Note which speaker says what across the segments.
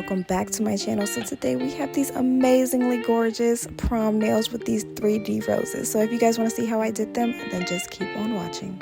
Speaker 1: welcome back to my channel. So today we have these amazingly gorgeous prom nails with these 3D roses. So if you guys want to see how I did them, then just keep on watching.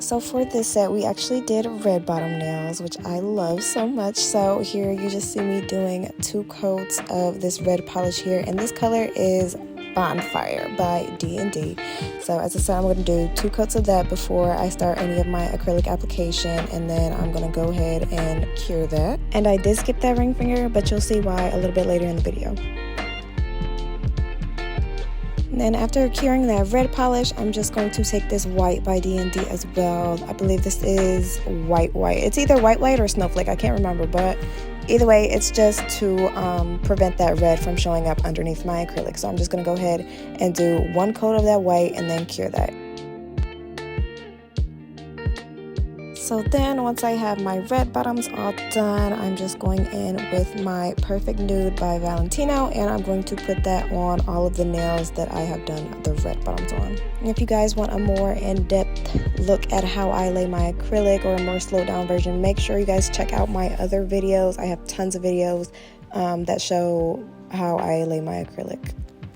Speaker 1: So for this set, we actually did red bottom nails, which I love so much. So here you just see me doing 2 coats of this red polish here, and this color is Bonfire by D&D. So as I said, I'm going to do 2 coats of that before I start any of my acrylic application, and then I'm going to go ahead and cure that. And I did skip that ring finger, but you'll see why a little bit later in the video. And then after curing that red polish, I'm just going to take this white by D&D as well. I believe this is white. It's either white or snowflake, I can't remember, but either way, it's just to prevent that red from showing up underneath my acrylic. So I'm just going to go ahead and do 1 coat of that white and then cure that. So then once I have my red bottoms all done, I'm just going in with my Perfect Nude by Valentino, and I'm going to put that on all of the nails that I have done the red bottoms on. And if you guys want a more in-depth look at how I lay my acrylic, or a more slowed down version, make sure you guys check out my other videos. I have tons of videos that show how I lay my acrylic.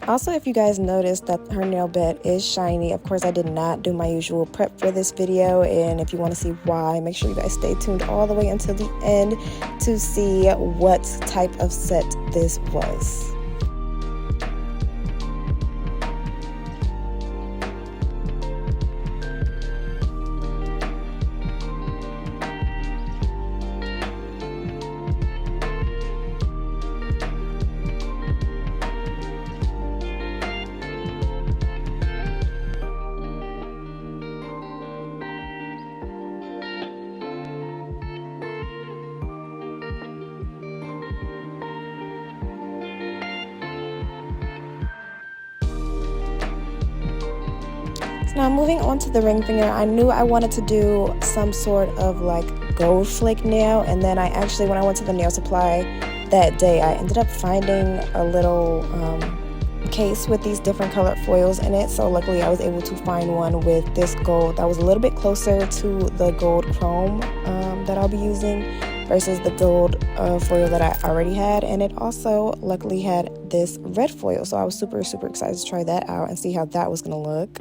Speaker 1: Also, if you guys noticed that her nail bed is shiny, of course I did not do my usual prep for this video, and if you want to see why, make sure you guys stay tuned all the way until the end to see what type of set this was. Now moving on to the ring finger, I knew I wanted to do some sort of like gold flake nail, and then when I went to the nail supply that day, I ended up finding a little case with these different colored foils in it. So luckily I was able to find one with this gold that was a little bit closer to the gold chrome that I'll be using versus the gold foil that I already had, and it also luckily had this red foil, so I was super excited to try that out and see how that was gonna look.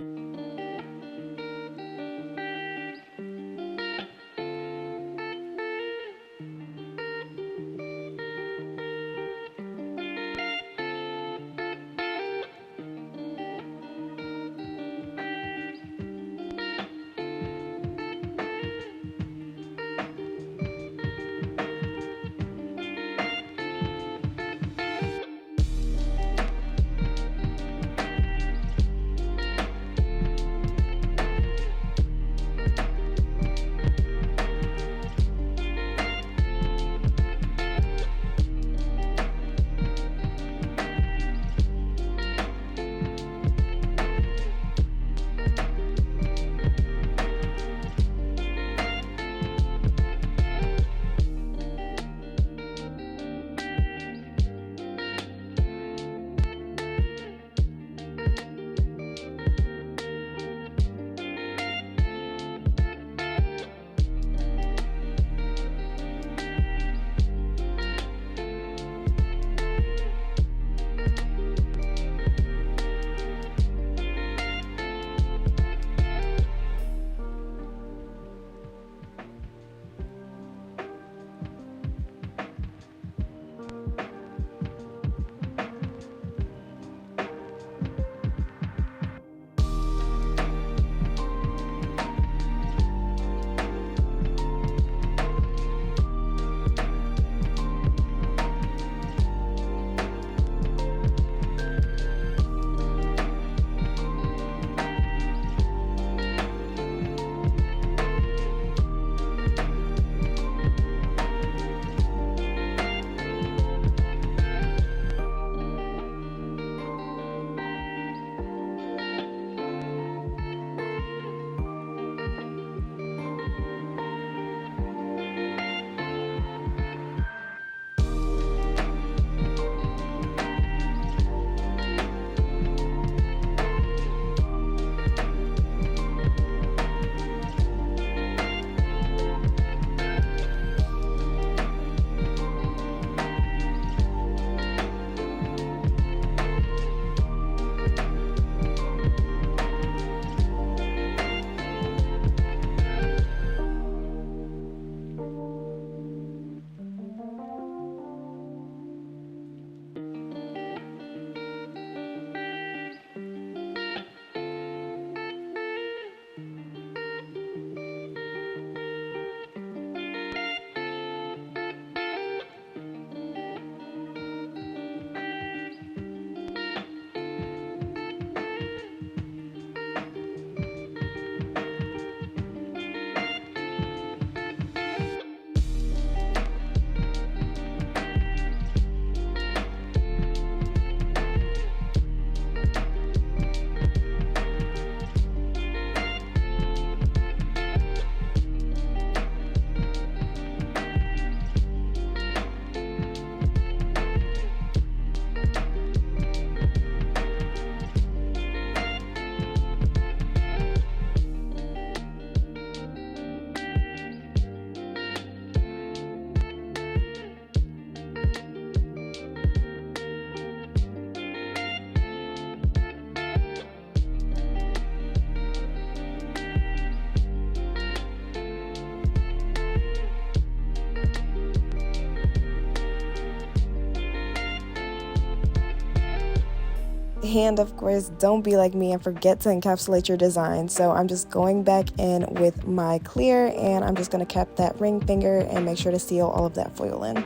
Speaker 1: And of course, don't be like me and forget to encapsulate your design. So I'm just going back in with my clear, and I'm just going to cap that ring finger and make sure to seal all of that foil in.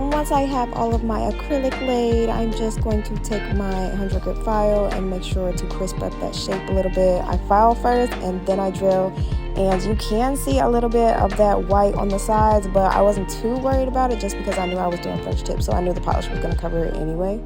Speaker 1: Once I have all of my acrylic laid, I'm just going to take my 100 grit file and make sure to crisp up that shape a little bit. I file first and then I drill, and you can see a little bit of that white on the sides, but I wasn't too worried about it just because I knew I was doing French tip, so I knew the polish was going to cover it anyway.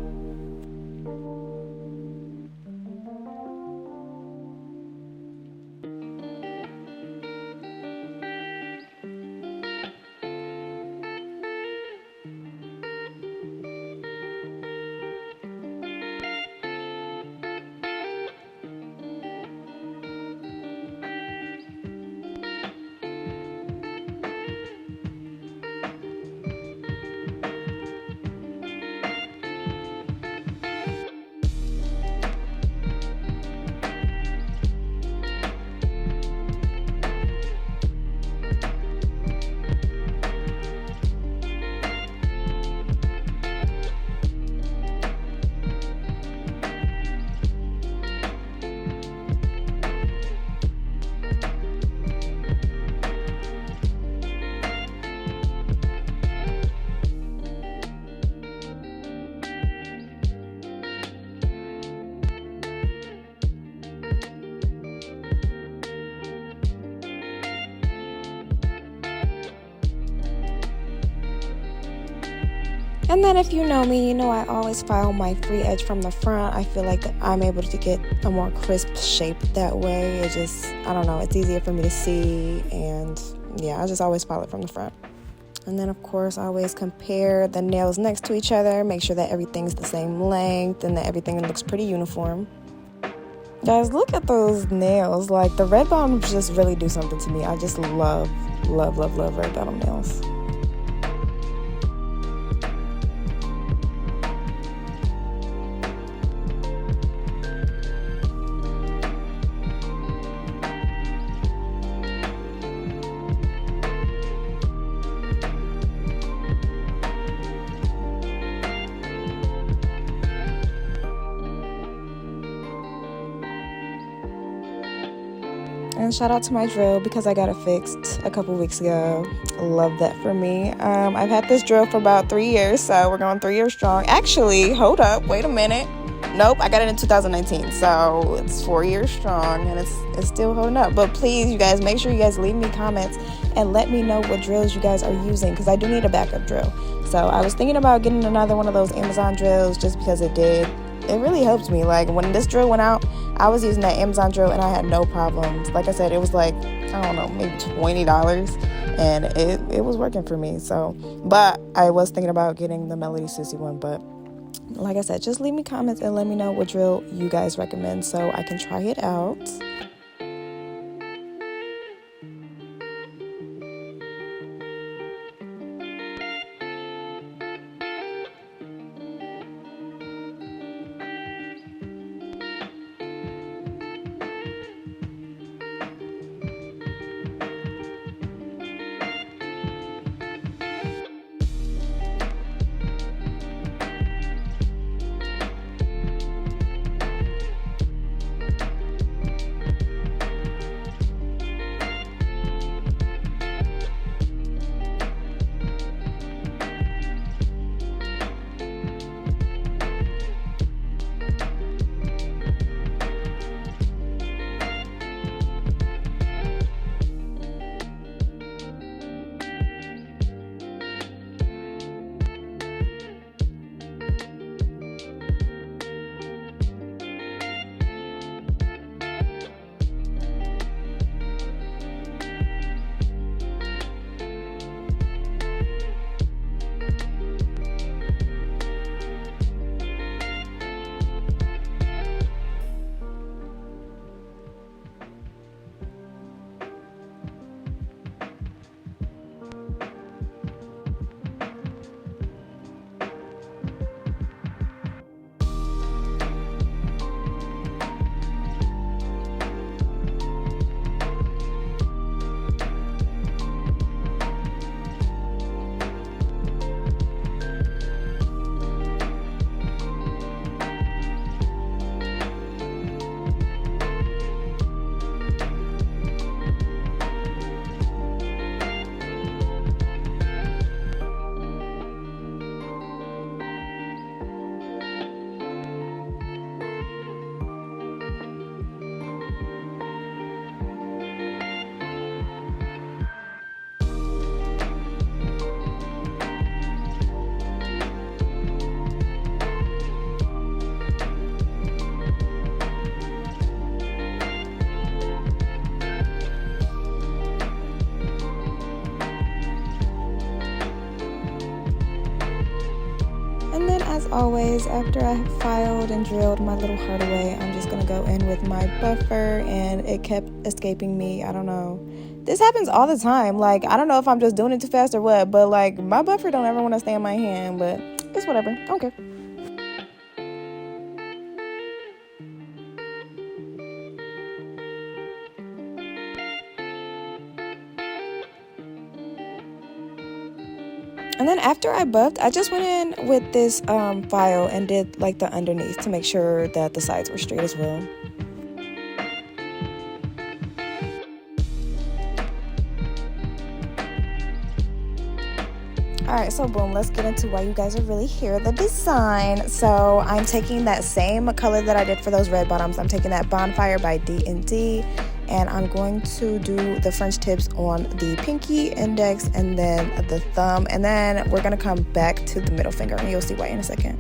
Speaker 1: And then if you know me, you know I always file my free edge from the front. I feel like I'm able to get a more crisp shape that way. It just, I don't know, it's easier for me to see, and yeah, I just always file it from the front. And then of course I always compare the nails next to each other, make sure that everything's the same length and that everything looks pretty uniform. Guys, look at those nails. Like, the red bottoms just really do something to me. I just love red bottom nails. And shout out to my drill because I got it fixed a couple weeks ago. Love that for me. I've had this drill for about 3 years, so we're going 3 years strong. Actually, hold up, wait a minute. Nope, I got it in 2019, so it's 4 years strong and it's still holding up. But please, you guys, make sure you guys leave me comments and let me know what drills you guys are using, because I do need a backup drill. So I was thinking about getting another one of those Amazon drills just because it really helped me. Like, when this drill went out, I was using that Amazon drill and I had no problems. Like I said, it was like, I don't know, maybe $20, and it was working for me. So, but I was thinking about getting the Melody Susie one. But like I said, just leave me comments and let me know what drill you guys recommend so I can try it out. as always, after I have filed and drilled my little heart away, I'm just going to go in with my buffer, and it kept escaping me. I don't know. This happens all the time. Like, I don't know if I'm just doing it too fast or what, but like my buffer don't ever want to stay in my hand, but it's whatever. I don't care. And then after I buffed, I just went in with this file and did like the underneath to make sure that the sides were straight as well. Alright, so boom, let's get into why you guys are really here, the design. So I'm taking that same color that I did for those red bottoms. I'm taking that Bonfire by D&D, and I'm going to do the French tips on the pinky, index, and then the thumb. And then we're going to come back to the middle finger, and you'll see why in a second.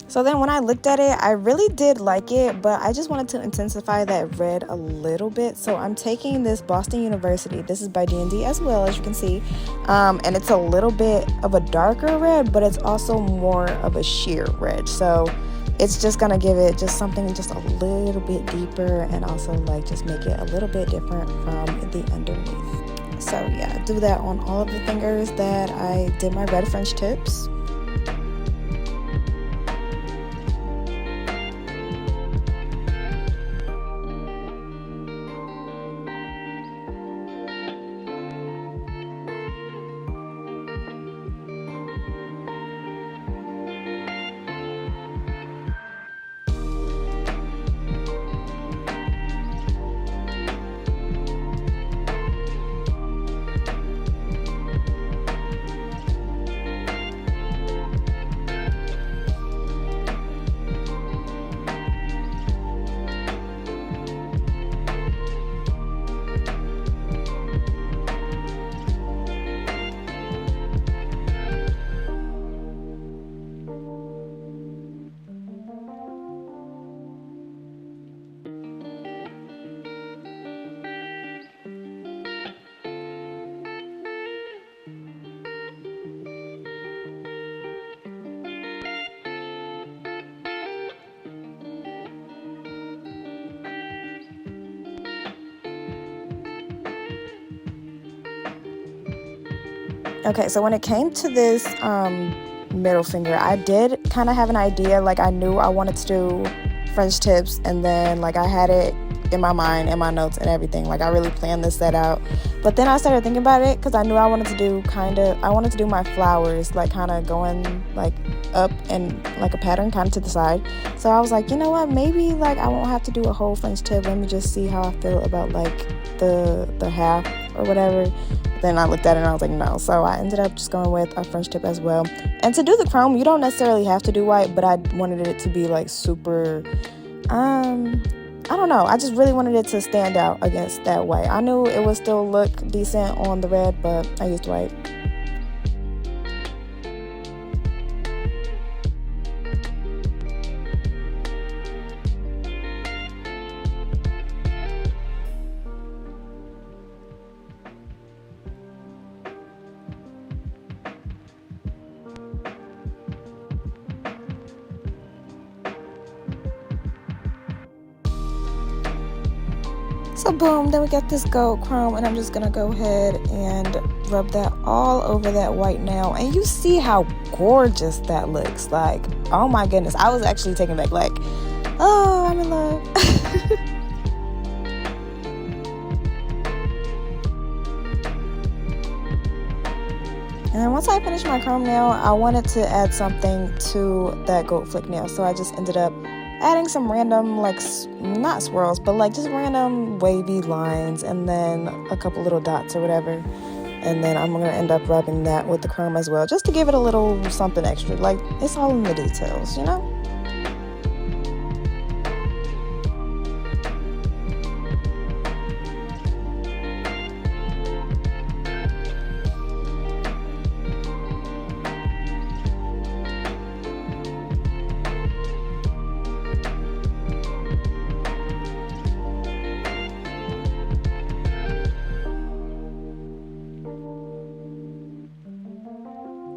Speaker 1: So then when I looked at it, I really did like it, but I just wanted to intensify that red a little bit. So I'm taking this Boston University. This is by D&D as well, as you can see. And it's a little bit of a darker red, but it's also more of a sheer red. So it's just going to give it just something just a little bit deeper, and also like just make it a little bit different from the underneath. So yeah, do that on all of the fingers that I did my red French tips. Okay, so when it came to this middle finger, I did kind of have an idea. Like, I knew I wanted to do French tips, and then like I had it in my mind, in my notes and everything. Like, I really planned this set out. But then I started thinking about it because I knew I wanted to do my flowers like kind of going like up and like a pattern kind of to the side. So I was like, you know what, maybe like I won't have to do a whole French tip. Let me just see how I feel about like the half or whatever. Then I looked at it and I was like, no. So I ended up just going with a French tip as well. And to do the chrome, you don't necessarily have to do white, but I wanted it to be like super, I don't know. I just really wanted it to stand out against that white. I knew it would still look decent on the red, but I used white. So boom, then we got this gold chrome, and I'm just gonna go ahead and rub that all over that white nail. And you see how gorgeous that looks. Like, oh my goodness, I was actually taken back, like, oh, I'm in love. And then once I finished my chrome nail, I wanted to add something to that gold flick nail. So I just ended up adding some random, like, not swirls, but like just random wavy lines, and then a couple little dots or whatever. And then I'm going to end up rubbing that with the chrome as well, just to give it a little something extra. Like, it's all in the details, you know?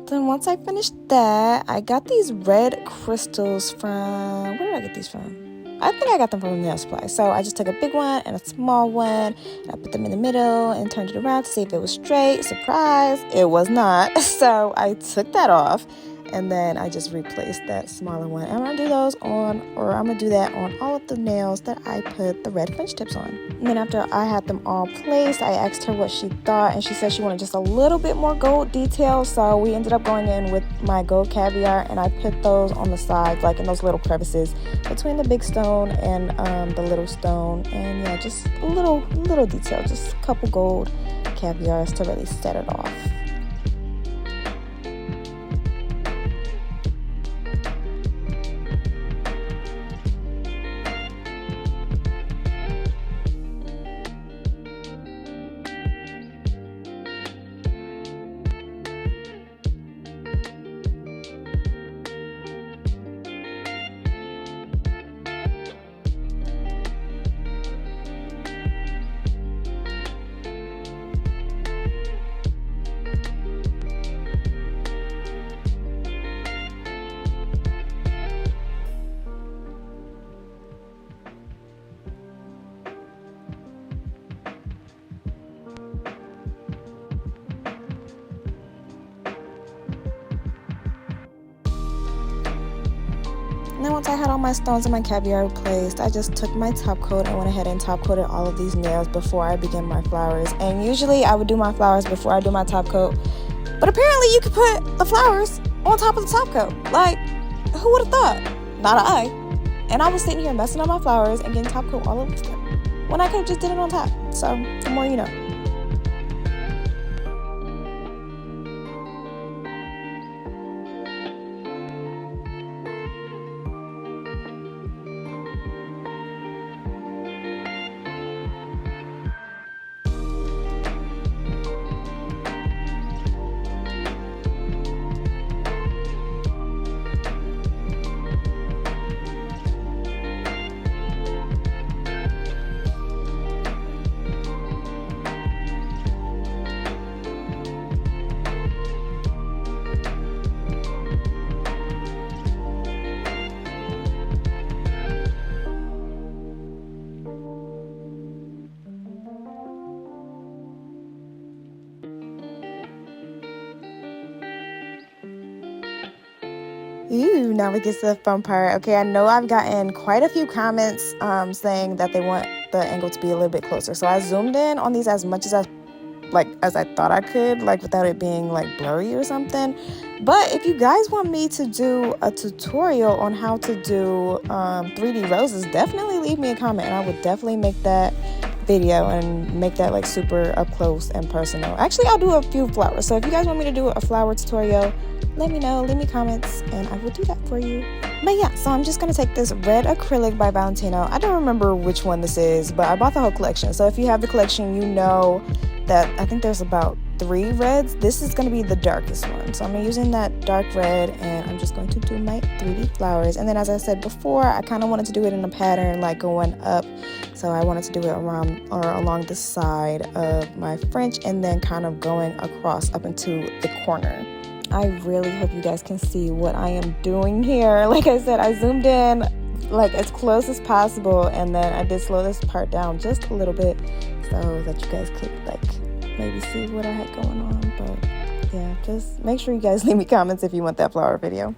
Speaker 1: Then once I finished that, I got these red crystals from, where did I get these from? I think I got them from a nail supply. So I just took a big one and a small one, and I put them in the middle and turned it around to see if it was straight. Surprise, it was not. So I took that off, and then I just replaced that smaller one. I'm gonna do that on all of the nails that I put the red French tips on. And then after I had them all placed, I asked her what she thought, and she said she wanted just a little bit more gold detail. So we ended up going in with my gold caviar, and I put those on the sides, like in those little crevices between the big stone and the little stone. And yeah, just a little detail, just a couple gold caviars to really set it off. And then once I had all my stones and my caviar replaced, I just took my top coat and went ahead and top coated all of these nails before I began my flowers. And usually I would do my flowers before I do my top coat, but apparently you could put the flowers on top of the top coat. Like, who would have thought? Not I. And I was sitting here messing up my flowers and getting top coat all over them when I could have just did it on top. So the more you know. Ooh, now we get to the fun part. Okay, I know I've gotten quite a few comments saying that they want the angle to be a little bit closer. So I zoomed in on these as much as I thought I could, like without it being like blurry or something. But if you guys want me to do a tutorial on how to do 3D roses, definitely leave me a comment and I would definitely make that video and make that like super up close and personal. Actually, I'll do a few flowers. So if you guys want me to do a flower tutorial, let me know, leave me comments, and I will do that for you. But yeah, so I'm just going to take this red acrylic by Valentino. I don't remember which one this is, but I bought the whole collection. So if you have the collection, you know that I think there's about 3 reds. This is going to be the darkest one. So I'm using that dark red, and I'm just going to do my 3D flowers. And then as I said before, I kind of wanted to do it in a pattern like going up. So I wanted to do it around or along the side of my French and then kind of going across up into the corner. I really hope you guys can see what I am doing here. Like I said, I zoomed in like as close as possible, and then I did slow this part down just a little bit so that you guys could like maybe see what I had going on. But yeah, just make sure you guys leave me comments if you want that flower video.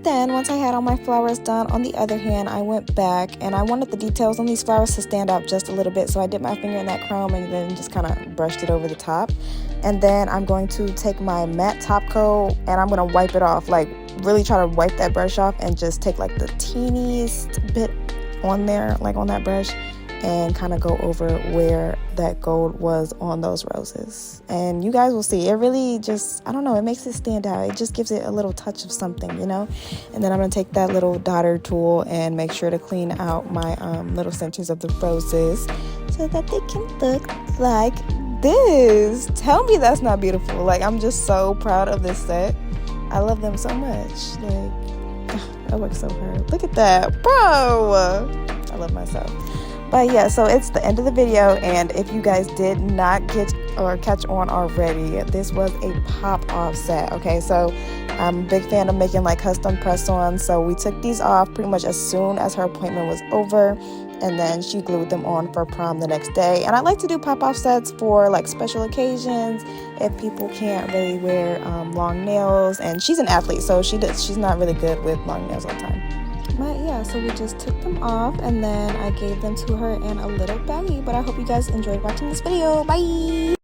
Speaker 1: then once I had all my flowers done, on the other hand, I went back and I wanted the details on these flowers to stand out just a little bit. So I dipped my finger in that chrome and then just kind of brushed it over the top. And then I'm going to take my matte top coat and I'm going to wipe it off. Like really try to wipe that brush off and just take like the teeniest bit on there, like on that brush, and kind of go over where that gold was on those roses. And you guys will see, it really just, I don't know, it makes it stand out. It just gives it a little touch of something, you know. And then I'm going to take that little dotter tool and make sure to clean out my little centers of the roses so that they can look like this. Tell me that's not beautiful. Like, I'm just so proud of this set. I love them so much. Like, I work so hard. Look at that, bro. I love myself. But yeah, so it's the end of the video, and if you guys did not get or catch on already, this was a pop-off set. Okay, so I'm a big fan of making like custom press-ons, so we took these off pretty much as soon as her appointment was over, and then she glued them on for prom the next day. And I like to do pop-off sets for like special occasions if people can't really wear long nails, and she's an athlete, so she's not really good with long nails all the time. But yeah, so we just took them off and then I gave them to her in a little baggie. But I hope you guys enjoyed watching this video. Bye!